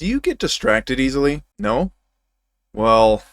Do you get distracted easily? No? Well,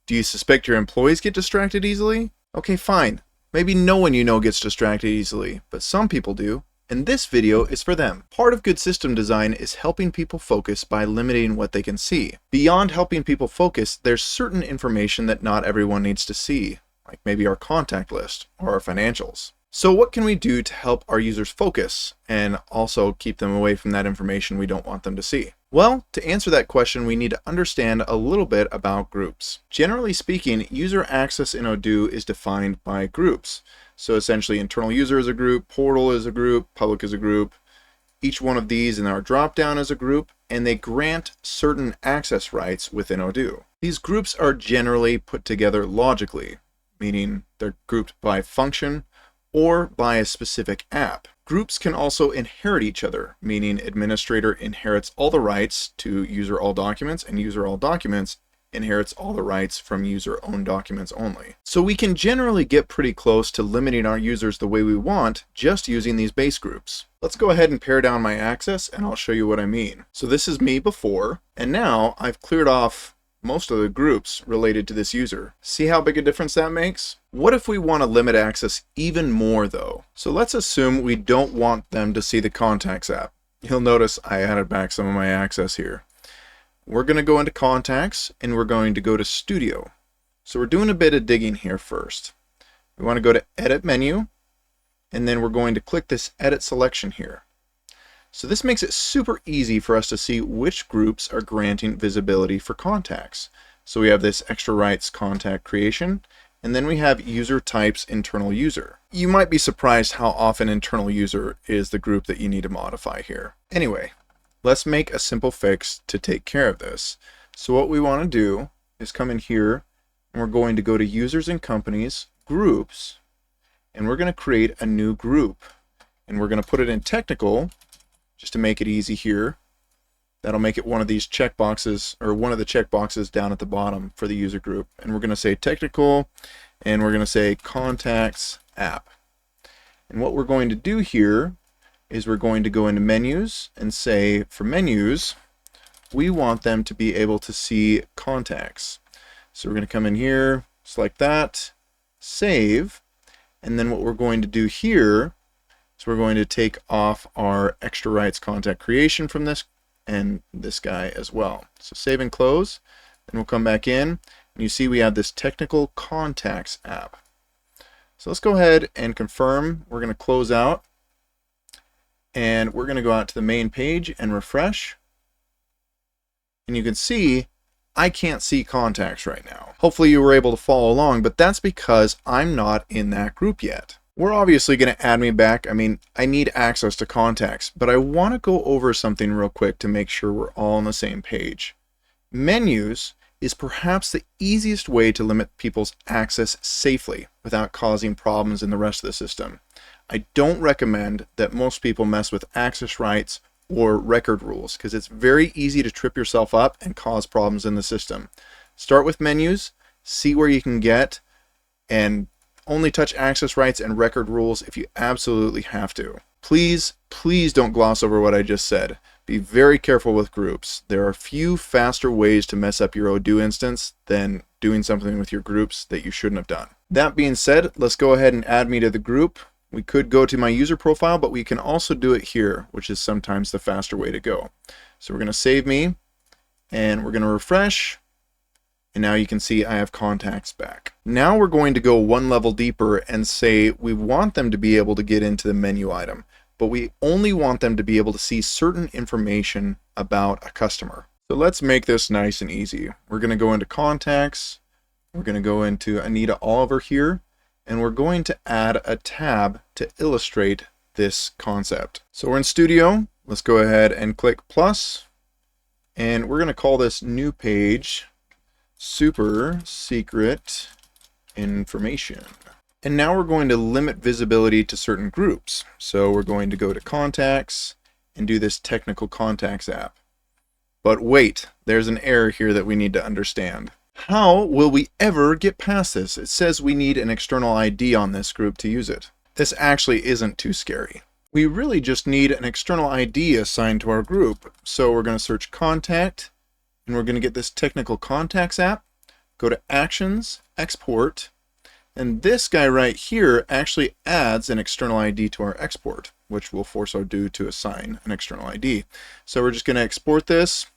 do you suspect your employees get distracted easily? Okay, fine. Maybe no one you know gets distracted easily, but some people do. And this video is for them. Part of good system design is helping people focus by limiting what they can see. Beyond helping people focus, there's certain information that not everyone needs to see, like maybe our contact list or our financials. So what can we do to help our users focus and also keep them away from that information we don't want them to see? Well, to answer that question, we need to understand a little bit about groups. Generally speaking, user access in ODOO is defined by groups. So essentially, internal user is a group, portal is a group, public is a group. Each one of these in our dropdown is a group, and they grant certain access rights within ODOO. These groups are generally put together logically, meaning they're grouped by function or by a specific app. Groups can also inherit each other, meaning administrator inherits all the rights to user all documents, and user all documents inherits all the rights from user own documents only. So we can generally get pretty close to limiting our users the way we want just using these base groups. Let's go ahead and pare down my access and I'll show you what I mean. So this is me before, and now I've cleared off most of the groups related to this user. See how big a difference that makes? What if we want to limit access even more though? So let's assume we don't want them to see the contacts app. You'll notice I added back some of my access here. We're going to go into contacts and we're going to go to studio. So we're doing a bit of digging here first. We want to go to edit menu and then we're going to click this edit selection here. So this makes it super easy for us to see which groups are granting visibility for contacts. So we have this extra rights contact creation, and then we have user types internal user. You might be surprised how often internal user is the group that you need to modify here. Anyway, let's make a simple fix to take care of this. So what we want to do is come in here and we're going to go to users and companies, groups, and we're going to create a new group. And we're going to put it in technical just to make it easy here. That'll make it one of these checkboxes, or one of the checkboxes down at the bottom for the user group. And we're going to say technical, and we're going to say contacts app. And what we're going to do here is we're going to go into menus and say for menus, we want them to be able to see contacts. So we're going to come in here, select that, save, and then what we're going to do here is we're going to take off our extra rights contact creation from this and this guy as well. So save and close, then we'll come back in and you see we have this technical contacts app. So let's go ahead and confirm. We're going to close out and we're going to go out to the main page and refresh. And you can see I can't see contacts right now. Hopefully you were able to follow along, but that's because I'm not in that group yet. We're obviously going to add me back. I mean, I need access to contacts, but I want to go over something real quick to make sure we're all on the same page. Menus is perhaps the easiest way to limit people's access safely without causing problems in the rest of the system. I don't recommend that most people mess with access rights or record rules because it's very easy to trip yourself up and cause problems in the system. Start with menus, see where you can get, and only touch access rights and record rules if you absolutely have to. Please, please don't gloss over what I just said. Be very careful with groups. There are few faster ways to mess up your ODOO instance than doing something with your groups that you shouldn't have done. That being said, let's go ahead and add me to the group. We could go to my user profile, but we can also do it here, which is sometimes the faster way to go. So we're going to save me and we're going to refresh. And now you can see I have contacts back. Now we're going to go one level deeper and say we want them to be able to get into the menu item, but we only want them to be able to see certain information about a customer. So let's make this nice and easy. We're going to go into contacts. We're going to go into Anita Oliver here, and we're going to add a tab to illustrate this concept. So we're in Studio. Let's go ahead and click plus, and we're going to call this new page super secret information. And now we're going to limit visibility to certain groups. So we're going to go to contacts and do this technical contacts app. But wait, there's an error here that we need to understand. How will we ever get past this? It says we need an external ID on this group to use it. This actually isn't too scary. We really just need an external ID assigned to our group. So we're going to search Contact, and we're going to get this Technical Contacts app, go to Actions, Export, and this guy right here actually adds an external ID to our export, which will force ODOO to assign an external ID. So we're just going to export this.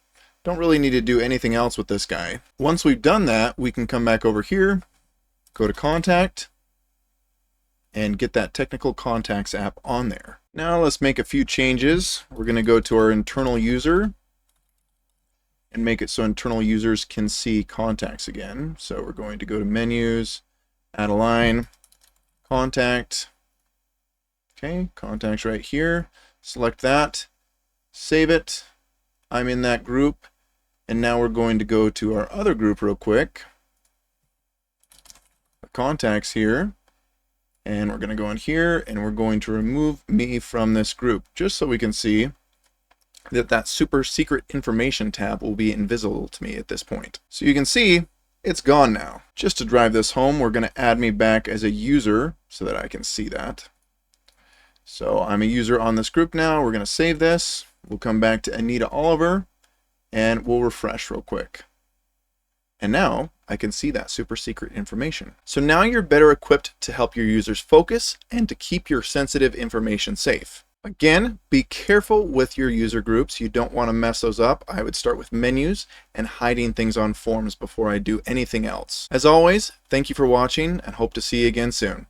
Don't really need to do anything else with this guy. Once we've done that, we can come back over here, go to Contact, and get that Technical Contacts app on there. Now let's make a few changes. We're going to go to our internal user and make it so internal users can see contacts again. So we're going to go to Menus, Add a line, Contact. Okay, contacts right here. Select that, save it. I'm in that group. And now we're going to go to our other group real quick. The contacts here. And we're going to go in here and we're going to remove me from this group just so we can see that that super secret information tab will be invisible to me at this point. So you can see it's gone now. Just to drive this home, we're going to add me back as a user so that I can see that. So I'm a user on this group now. We're going to save this. We'll come back to Anita Oliver and we'll refresh real quick. And now I can see that super secret information. So now you're better equipped to help your users focus and to keep your sensitive information safe. Again, be careful with your user groups. You don't want to mess those up. I would start with menus and hiding things on forms before I do anything else. As always, thank you for watching and hope to see you again soon.